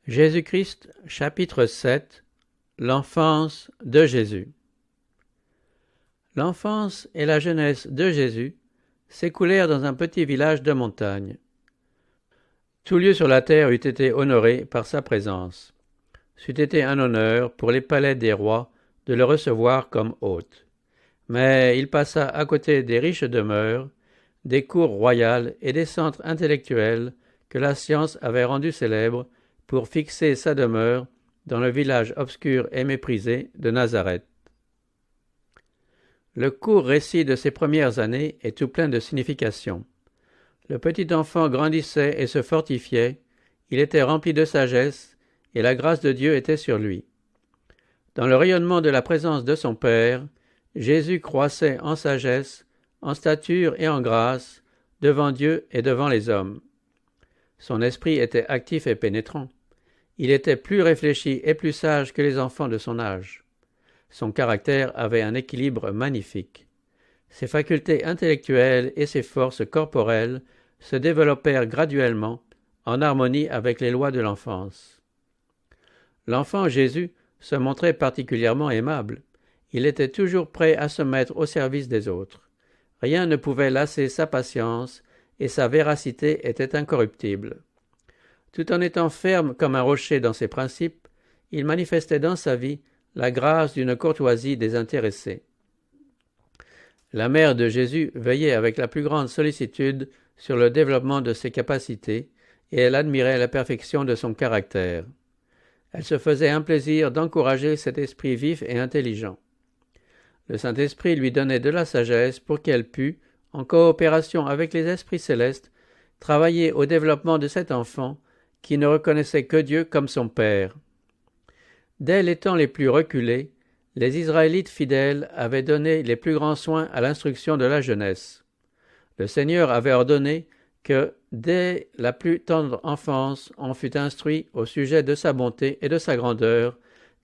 Jésus-Christ, chapitre 7. L'enfance de Jésus. L'enfance et la jeunesse de Jésus s'écoulèrent dans un petit village de montagne. Tout lieu sur la terre eût été honoré par sa présence. C'eût été un honneur pour les palais des rois de le recevoir comme hôte. Mais il passa à côté des riches demeures, des cours royales et des centres intellectuels que la science avait rendus célèbres pour fixer sa demeure dans le village obscur et méprisé de Nazareth. Le court récit de ses premières années est tout plein de signification. Le petit enfant grandissait et se fortifiait, il était rempli de sagesse, et la grâce de Dieu était sur lui. Dans le rayonnement de la présence de son Père, Jésus croissait en sagesse, en stature et en grâce, devant Dieu et devant les hommes. Son esprit était actif et pénétrant. Il était plus réfléchi et plus sage que les enfants de son âge. Son caractère avait un équilibre magnifique. Ses facultés intellectuelles et ses forces corporelles se développèrent graduellement en harmonie avec les lois de l'enfance. L'enfant Jésus se montrait particulièrement aimable. Il était toujours prêt à se mettre au service des autres. Rien ne pouvait lasser sa patience et sa véracité était incorruptible. Tout en étant ferme comme un rocher dans ses principes, il manifestait dans sa vie la grâce d'une courtoisie désintéressée. La mère de Jésus veillait avec la plus grande sollicitude sur le développement de ses capacités et elle admirait la perfection de son caractère. Elle se faisait un plaisir d'encourager cet esprit vif et intelligent. Le Saint-Esprit lui donnait de la sagesse pour qu'elle pût, en coopération avec les esprits célestes, travailler au développement de cet enfant qui ne reconnaissait que Dieu comme son Père. Dès les temps les plus reculés, les Israélites fidèles avaient donné les plus grands soins à l'instruction de la jeunesse. Le Seigneur avait ordonné que, dès la plus tendre enfance, on fût instruit au sujet de sa bonté et de sa grandeur,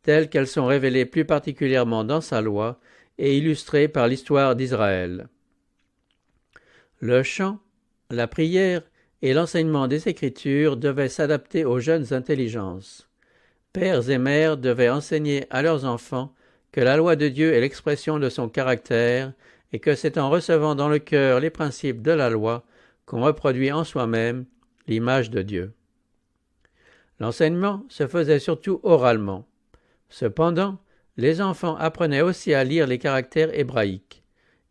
telles qu'elles sont révélées plus particulièrement dans sa loi et illustrées par l'histoire d'Israël. Le chant, la prière et l'enseignement des Écritures devaient s'adapter aux jeunes intelligences. Pères et mères devaient enseigner à leurs enfants que la loi de Dieu est l'expression de son caractère et que c'est en recevant dans le cœur les principes de la loi qu'on reproduit en soi-même l'image de Dieu. L'enseignement se faisait surtout oralement. Cependant, les enfants apprenaient aussi à lire les caractères hébraïques,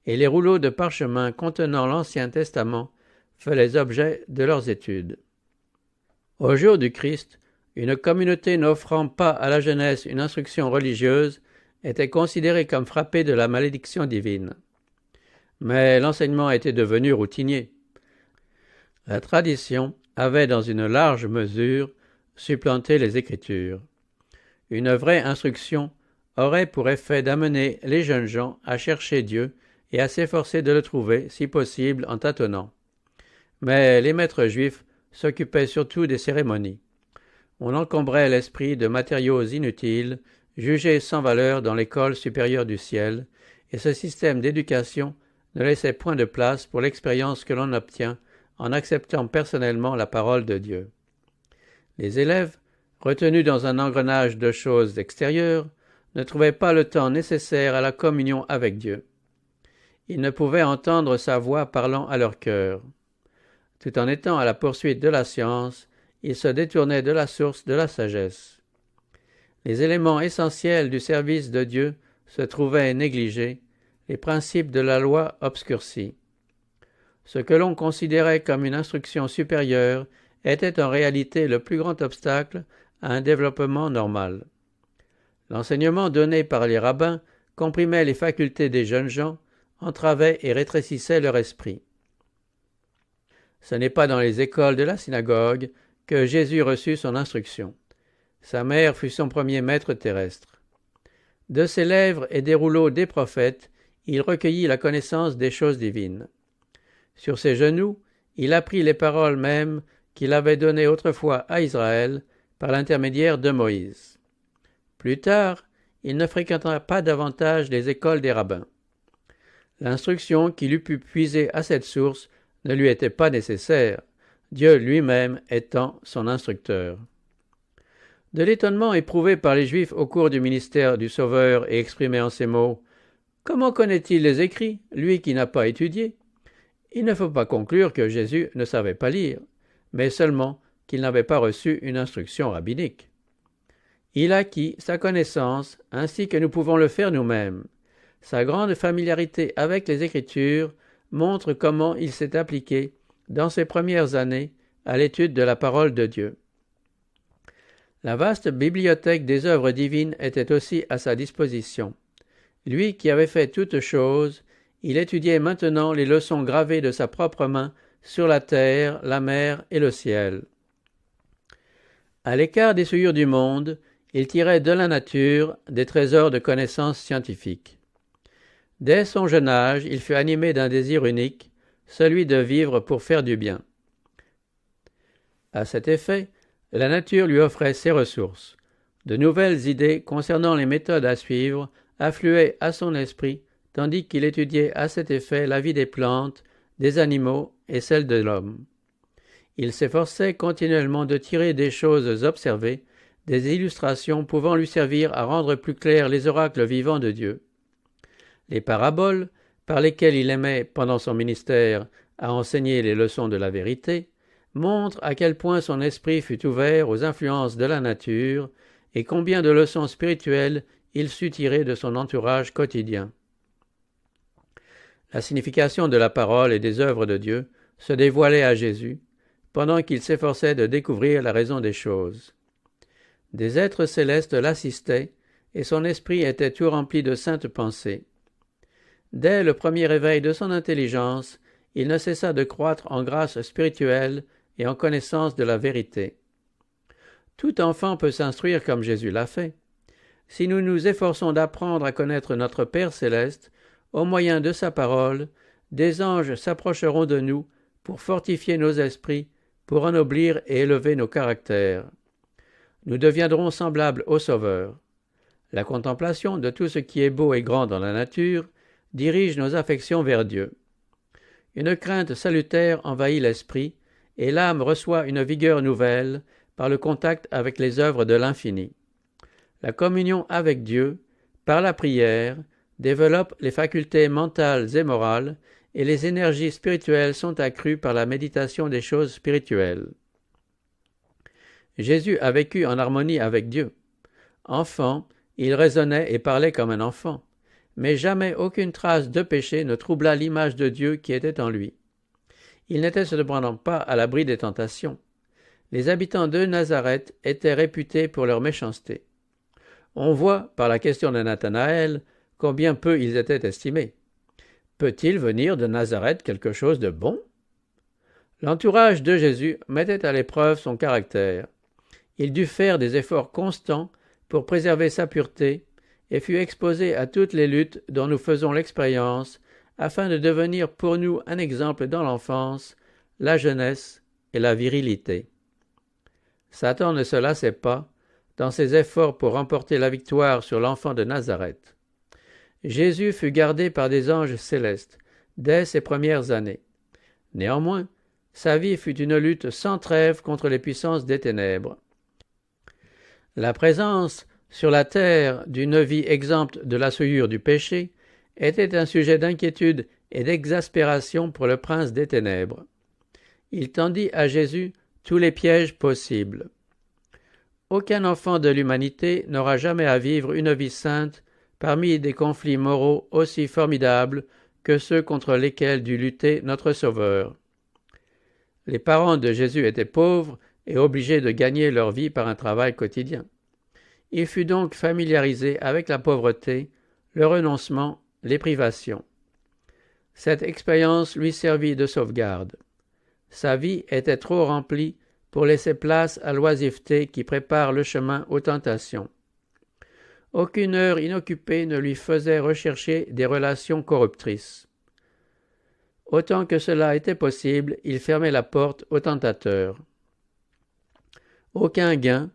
et les rouleaux de parchemin contenant l'Ancien Testament faisaient l'objet de leurs études. Au jour du Christ, une communauté n'offrant pas à la jeunesse une instruction religieuse était considérée comme frappée de la malédiction divine. Mais l'enseignement était devenu routinier. La tradition avait dans une large mesure supplanté les Écritures. Une vraie instruction aurait pour effet d'amener les jeunes gens à chercher Dieu et à s'efforcer de le trouver, si possible, en tâtonnant. Mais les maîtres juifs s'occupaient surtout des cérémonies. On encombrait l'esprit de matériaux inutiles, jugés sans valeur dans l'école supérieure du ciel, et ce système d'éducation ne laissait point de place pour l'expérience que l'on obtient en acceptant personnellement la parole de Dieu. Les élèves, retenus dans un engrenage de choses extérieures, ne trouvaient pas le temps nécessaire à la communion avec Dieu. Ils ne pouvaient entendre sa voix parlant à leur cœur. Tout en étant à la poursuite de la science, ils se détournaient de la source de la sagesse. Les éléments essentiels du service de Dieu se trouvaient négligés, les principes de la loi obscurcis. Ce que l'on considérait comme une instruction supérieure était en réalité le plus grand obstacle à un développement normal. L'enseignement donné par les rabbins comprimait les facultés des jeunes gens, entravait et rétrécissait leur esprit. Ce n'est pas dans les écoles de la synagogue que Jésus reçut son instruction. Sa mère fut son premier maître terrestre. De ses lèvres et des rouleaux des prophètes, il recueillit la connaissance des choses divines. Sur ses genoux, il apprit les paroles mêmes qu'il avait données autrefois à Israël par l'intermédiaire de Moïse. Plus tard, il ne fréquenta pas davantage les écoles des rabbins. L'instruction qu'il eût pu puiser à cette source ne lui était pas nécessaire, Dieu lui-même étant son instructeur. De l'étonnement éprouvé par les Juifs au cours du ministère du Sauveur et exprimé en ces mots « Comment connaît-il les Écrits, lui qui n'a pas étudié ?» Il ne faut pas conclure que Jésus ne savait pas lire, mais seulement qu'il n'avait pas reçu une instruction rabbinique. Il acquit sa connaissance ainsi que nous pouvons le faire nous-mêmes. Sa grande familiarité avec les Écritures montre comment il s'est appliqué, dans ses premières années, à l'étude de la parole de Dieu. La vaste bibliothèque des œuvres divines était aussi à sa disposition. Lui qui avait fait toutes choses, il étudiait maintenant les leçons gravées de sa propre main sur la terre, la mer et le ciel. À l'écart des souillures du monde, il tirait de la nature des trésors de connaissances scientifiques. Dès son jeune âge, il fut animé d'un désir unique, celui de vivre pour faire du bien. À cet effet, la nature lui offrait ses ressources. De nouvelles idées concernant les méthodes à suivre affluaient à son esprit, tandis qu'il étudiait à cet effet la vie des plantes, des animaux et celle de l'homme. Il s'efforçait continuellement de tirer des choses observées, des illustrations pouvant lui servir à rendre plus clairs les oracles vivants de Dieu. Les paraboles, par lesquelles il aimait, pendant son ministère, à enseigner les leçons de la vérité, montrent à quel point son esprit fut ouvert aux influences de la nature et combien de leçons spirituelles il sut tirer de son entourage quotidien. La signification de la parole et des œuvres de Dieu se dévoilait à Jésus, pendant qu'il s'efforçait de découvrir la raison des choses. Des êtres célestes l'assistaient, et son esprit était tout rempli de saintes pensées. Dès le premier réveil de son intelligence, il ne cessa de croître en grâce spirituelle et en connaissance de la vérité. Tout enfant peut s'instruire comme Jésus l'a fait. Si nous nous efforçons d'apprendre à connaître notre Père céleste, au moyen de sa parole, des anges s'approcheront de nous pour fortifier nos esprits, pour ennoblir et élever nos caractères. Nous deviendrons semblables au Sauveur. La contemplation de tout ce qui est beau et grand dans la nature dirige nos affections vers Dieu. Une crainte salutaire envahit l'esprit, et l'âme reçoit une vigueur nouvelle par le contact avec les œuvres de l'infini. La communion avec Dieu, par la prière, développe les facultés mentales et morales, et les énergies spirituelles sont accrues par la méditation des choses spirituelles. Jésus a vécu en harmonie avec Dieu. Enfant, il raisonnait et parlait comme un enfant, mais jamais aucune trace de péché ne troubla l'image de Dieu qui était en lui. Il n'était cependant pas à l'abri des tentations. Les habitants de Nazareth étaient réputés pour leur méchanceté. On voit, par la question de Nathanaël, combien peu ils étaient estimés. Peut-il venir de Nazareth quelque chose de bon ? L'entourage de Jésus mettait à l'épreuve son caractère. Il dut faire des efforts constants pour préserver sa pureté et fut exposé à toutes les luttes dont nous faisons l'expérience afin de devenir pour nous un exemple dans l'enfance, la jeunesse et la virilité. Satan ne se lassait pas dans ses efforts pour remporter la victoire sur l'enfant de Nazareth. Jésus fut gardé par des anges célestes dès ses premières années. Néanmoins, sa vie fut une lutte sans trêve contre les puissances des ténèbres. La présence sur la terre d'une vie exempte de la souillure du péché était un sujet d'inquiétude et d'exaspération pour le prince des ténèbres. Il tendit à Jésus tous les pièges possibles. Aucun enfant de l'humanité n'aura jamais à vivre une vie sainte parmi des conflits moraux aussi formidables que ceux contre lesquels dut lutter notre Sauveur. Les parents de Jésus étaient pauvres et obligés de gagner leur vie par un travail quotidien. Il fut donc familiarisé avec la pauvreté, le renoncement, les privations. Cette expérience lui servit de sauvegarde. Sa vie était trop remplie pour laisser place à l'oisiveté qui prépare le chemin aux tentations. Aucune heure inoccupée ne lui faisait rechercher des relations corruptrices. Autant que cela était possible, il fermait la porte aux tentateurs. Aucun gain,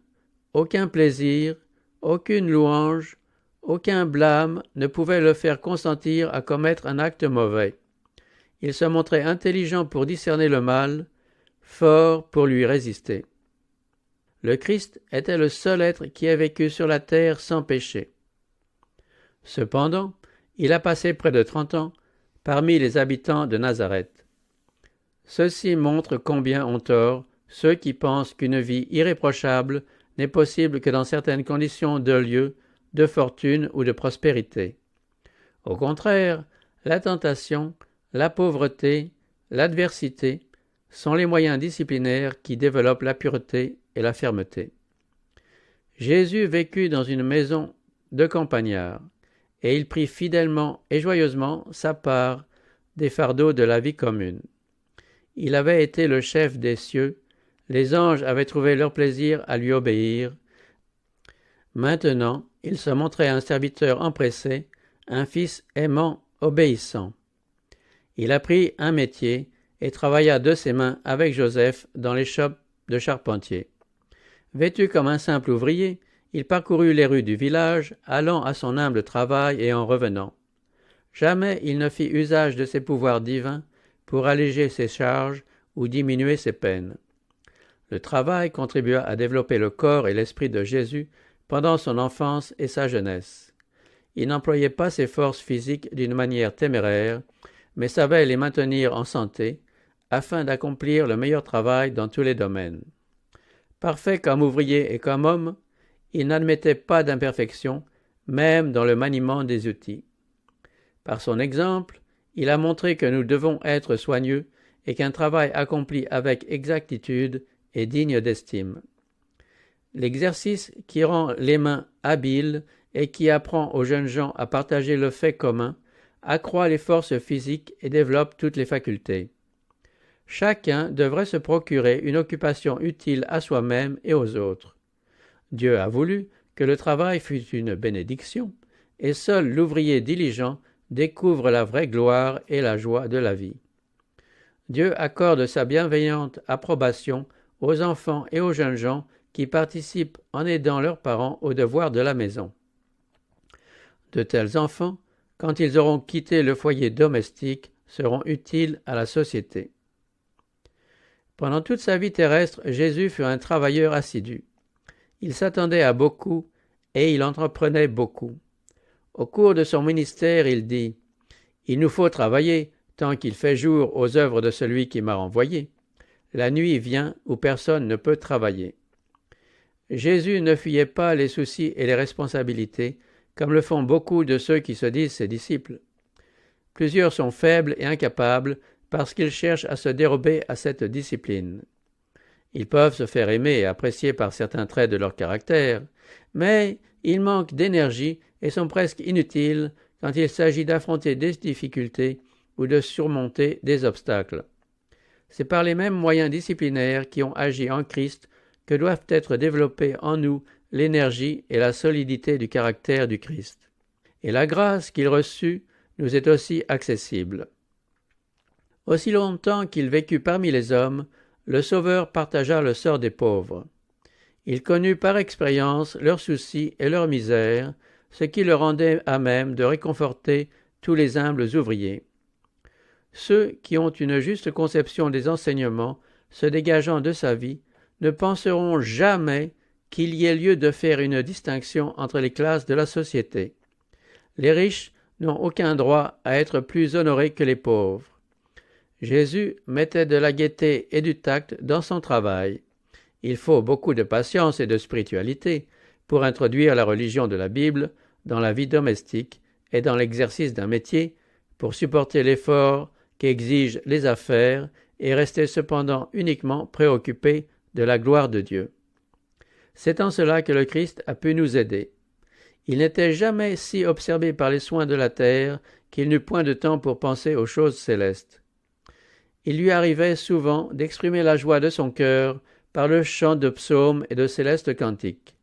aucun plaisir, aucune louange, aucun blâme ne pouvait le faire consentir à commettre un acte mauvais. Il se montrait intelligent pour discerner le mal, fort pour lui résister. le Christ était le seul être qui ait vécu sur la terre sans péché. Cependant, il a passé près de 30 ans parmi les habitants de Nazareth. Ceci montre combien ont tort ceux qui pensent qu'une vie irréprochable n'est possible que dans certaines conditions de lieu, de fortune ou de prospérité. Au contraire, la tentation, la pauvreté, l'adversité sont les moyens disciplinaires qui développent la pureté et la fermeté. Jésus vécut dans une maison de campagnard, et il prit fidèlement et joyeusement sa part des fardeaux de la vie commune. Il avait été le chef des cieux, les anges avaient trouvé leur plaisir à lui obéir. Maintenant, il se montrait un serviteur empressé, un fils aimant, obéissant. Il apprit un métier et travailla de ses mains avec Joseph dans l'échoppe de charpentier. Vêtu comme un simple ouvrier, il parcourut les rues du village, allant à son humble travail et en revenant. Jamais il ne fit usage de ses pouvoirs divins pour alléger ses charges ou diminuer ses peines. Le travail contribua à développer le corps et l'esprit de Jésus pendant son enfance et sa jeunesse. Il n'employait pas ses forces physiques d'une manière téméraire, mais savait les maintenir en santé, afin d'accomplir le meilleur travail dans tous les domaines. Parfait comme ouvrier et comme homme, il n'admettait pas d'imperfection, même dans le maniement des outils. Par son exemple, il a montré que nous devons être soigneux et qu'un travail accompli avec exactitude est digne d'estime. L'exercice qui rend les mains habiles et qui apprend aux jeunes gens à partager le fait commun accroît les forces physiques et développe toutes les facultés. Chacun devrait se procurer une occupation utile à soi-même et aux autres. Dieu a voulu que le travail fût une bénédiction, et seul l'ouvrier diligent découvre la vraie gloire et la joie de la vie. Dieu accorde sa bienveillante approbation aux enfants et aux jeunes gens qui participent en aidant leurs parents aux devoirs de la maison. De tels enfants, quand ils auront quitté le foyer domestique, seront utiles à la société. Pendant toute sa vie terrestre, Jésus fut un travailleur assidu. Il s'attendait à beaucoup et il entreprenait beaucoup. Au cours de son ministère, il dit « Il nous faut travailler tant qu'il fait jour aux œuvres de celui qui m'a renvoyé. La nuit vient où personne ne peut travailler. » Jésus ne fuyait pas les soucis et les responsabilités, comme le font beaucoup de ceux qui se disent ses disciples. Plusieurs sont faibles et incapables parce qu'ils cherchent à se dérober à cette discipline. Ils peuvent se faire aimer et apprécier par certains traits de leur caractère, mais ils manquent d'énergie et sont presque inutiles quand il s'agit d'affronter des difficultés ou de surmonter des obstacles. C'est par les mêmes moyens disciplinaires qui ont agi en Christ que doivent être développés en nous l'énergie et la solidité du caractère du Christ. Et la grâce qu'il reçut nous est aussi accessible. Aussi longtemps qu'il vécut parmi les hommes, le Sauveur partagea le sort des pauvres. Il connut par expérience leurs soucis et leurs misères, ce qui le rendait à même de réconforter tous les humbles ouvriers. Ceux qui ont une juste conception des enseignements se dégageant de sa vie ne penseront jamais qu'il y ait lieu de faire une distinction entre les classes de la société. Les riches n'ont aucun droit à être plus honorés que les pauvres. Jésus mettait de la gaieté et du tact dans son travail. Il faut beaucoup de patience et de spiritualité pour introduire la religion de la Bible dans la vie domestique et dans l'exercice d'un métier, pour supporter l'effort qu'exigent les affaires et rester cependant uniquement préoccupé de la gloire de Dieu. C'est en cela que le Christ a pu nous aider. Il n'était jamais si observé par les soins de la terre qu'il n'eut point de temps pour penser aux choses célestes. Il lui arrivait souvent d'exprimer la joie de son cœur par le chant de psaumes et de célestes cantiques.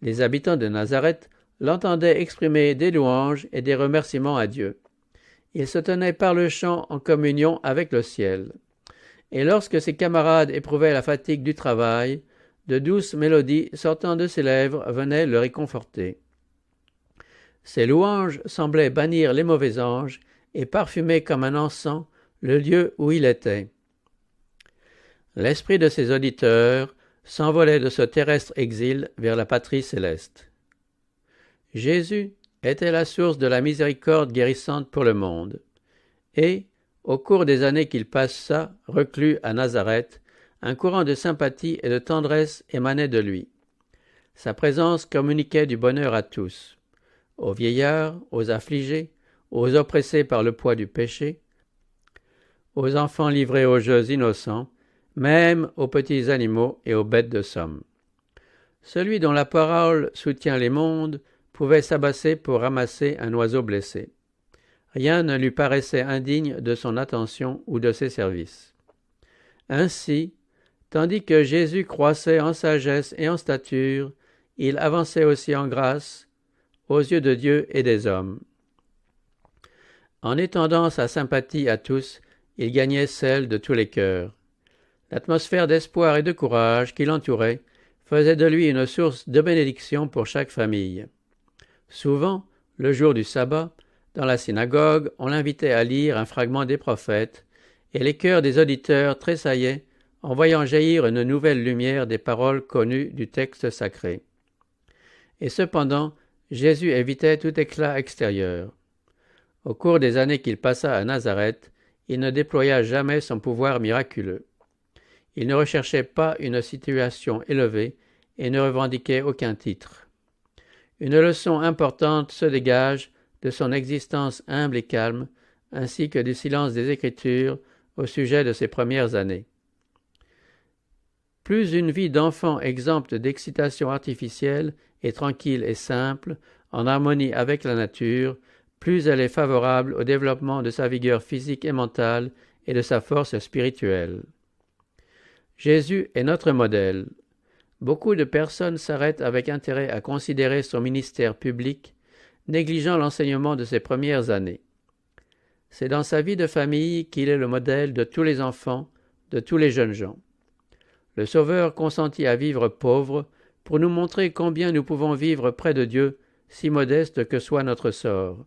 Les habitants de Nazareth l'entendaient exprimer des louanges et des remerciements à Dieu. Il se tenait par le chant en communion avec le ciel. Et lorsque ses camarades éprouvaient la fatigue du travail, de douces mélodies sortant de ses lèvres venaient le réconforter. Ces louanges semblaient bannir les mauvais anges et parfumer comme un encens le lieu où il était. L'esprit de ses auditeurs s'envolait de ce terrestre exil vers la patrie céleste. Jésus était la source de la miséricorde guérissante pour le monde, et, au cours des années qu'il passa reclus à Nazareth, un courant de sympathie et de tendresse émanait de lui. Sa présence communiquait du bonheur à tous, aux vieillards, aux affligés, aux oppressés par le poids du péché, aux enfants livrés aux jeux innocents, même aux petits animaux et aux bêtes de somme. Celui dont la parole soutient les mondes pouvait s'abasser pour ramasser un oiseau blessé. Rien ne lui paraissait indigne de son attention ou de ses services. Ainsi, tandis que Jésus croissait en sagesse et en stature, il avançait aussi en grâce aux yeux de Dieu et des hommes. En étendant sa sympathie à tous, il gagnait celle de tous les cœurs. L'atmosphère d'espoir et de courage qui l'entourait faisait de lui une source de bénédiction pour chaque famille. Souvent, le jour du sabbat, dans la synagogue, on l'invitait à lire un fragment des prophètes, et les cœurs des auditeurs tressaillaient en voyant jaillir une nouvelle lumière des paroles connues du texte sacré. Et cependant, Jésus évitait tout éclat extérieur. Au cours des années qu'il passa à Nazareth, il ne déploya jamais son pouvoir miraculeux. Il ne recherchait pas une situation élevée et ne revendiquait aucun titre. Une leçon importante se dégage de son existence humble et calme, ainsi que du silence des Écritures au sujet de ses premières années. Plus une vie d'enfant exempte d'excitation artificielle est tranquille et simple, en harmonie avec la nature, plus elle est favorable au développement de sa vigueur physique et mentale et de sa force spirituelle. Jésus est notre modèle. Beaucoup de personnes s'arrêtent avec intérêt à considérer son ministère public, négligeant l'enseignement de ses premières années. C'est dans sa vie de famille qu'il est le modèle de tous les enfants, de tous les jeunes gens. Le Sauveur consentit à vivre pauvre pour nous montrer combien nous pouvons vivre près de Dieu, si modeste que soit notre sort.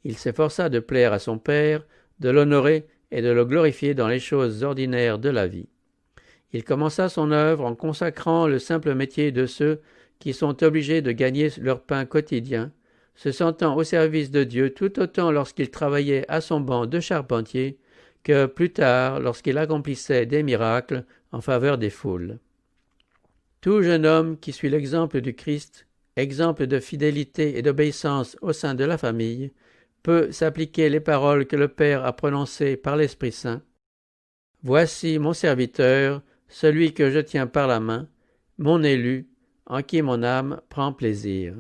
Il s'efforça de plaire à son Père, de l'honorer et de le glorifier dans les choses ordinaires de la vie. Il commença son œuvre en consacrant le simple métier de ceux qui sont obligés de gagner leur pain quotidien, se sentant au service de Dieu tout autant lorsqu'il travaillait à son banc de charpentier que plus tard lorsqu'il accomplissait des miracles en faveur des foules. Tout jeune homme qui suit l'exemple du Christ, exemple de fidélité et d'obéissance au sein de la famille, peut s'appliquer les paroles que le Père a prononcées par l'Esprit Saint. « Voici mon serviteur, celui que je tiens par la main, mon élu, en qui mon âme prend plaisir. »